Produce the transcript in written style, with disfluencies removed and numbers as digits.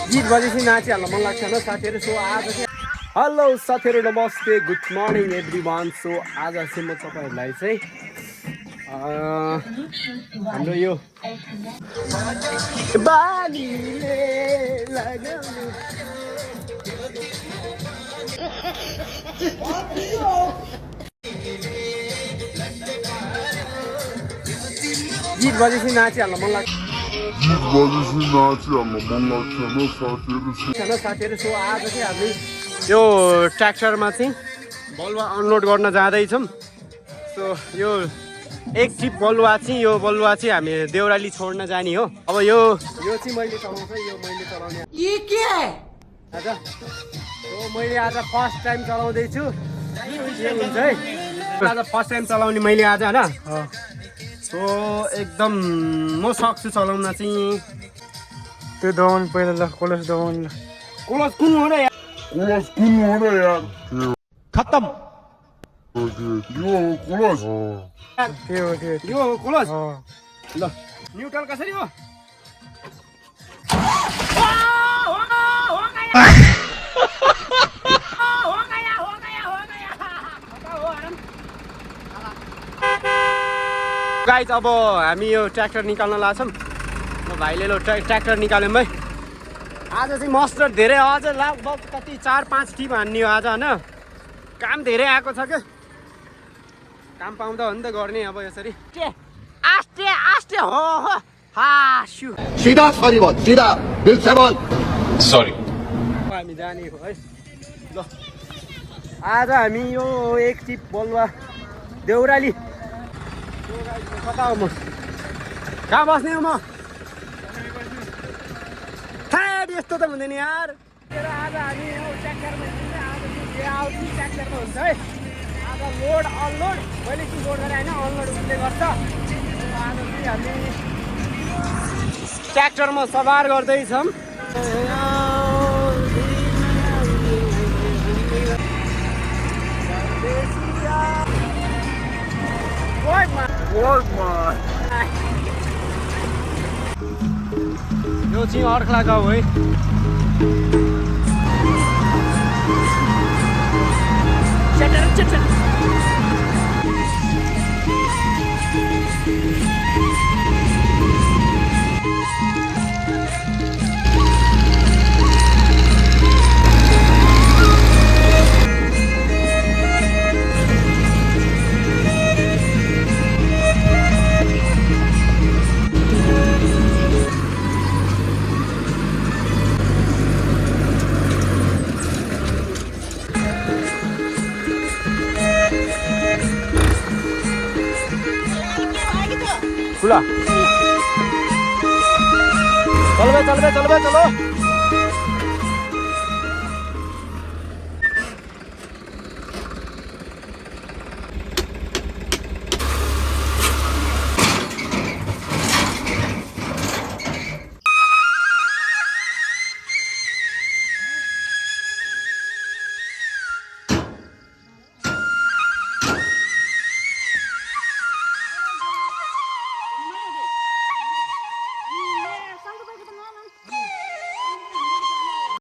गीत बजेपछि नाचिहाल्न मन लाग्छ होइन साथीहरू। सो आज चाहिँ हेलो साथीहरू, नमस्ते, good morning every one. So आज चाहिँ म तपाईँहरूलाई चाहिँ हाम्रो यो बानीले लगाउने गीत बजेपछि नाचिहाल्न मन लाग्छ साथीहरू। सो आज चाहिँ हामी यो ट्र्याक्टरमा चाहिँ बलुवा अनलोड गर्न जाँदैछौँ। सो यो एक ट्रिप बलुवा चाहिँ हामी देउराली छोड्न जाने हो। अब यो चाहिँ मैले चलाउँछु, यो मैले चलाउने आज। सो मैले आज फर्स्ट टाइम चलाउँदैछु, के हुन्छ है, आज फर्स्ट टाइम चलाउने मैले आज होइन। सो एकदम म सक्छु चलाउन चाहिँ। त्यो दबाउनु पहिला ल, कलस दबाउनु ल। कलस कुन हो र यार, खत्तम त्यो यो कलस ल। न्युट्रल कसरी हो? गाइज अब हामी यो ट्र्याक्टर निकाल्न लाग्छौँ। म भाइले लो ट्र्याक्टर निकाल्यौँ है। आज चाहिँ मस्टर धेरै, अझ लगभग कति 4-5 टिप हान्ने हो आज होइन। काम धेरै आएको छ क्या, काम पाउँदा हो नि त गर्ने। अब यसरी आस्ते आस्ते हो हास्यु सीधा सॉरी बोल, सीधा दिल से बोल सॉरी। हामी जाने हो है ल। आज हामी यो एक टिप बलुवा देउराली। कता हो म, कहाँ बस्ने हो म? यस्तो त हुँदैन यार। आज हामी यो ट्र्याक्टरमा हुन्छ है। आज लोड अनलोड मैले चाहिँ लोड गरेँ होइन, अनलोड उसले गर्छ। आज चाहिँ हामी ट्र्याक्टरमा सवार गर्दैछौँ। यो चाहिँ अर्खला गाउँ है। खुला चल बे चलो।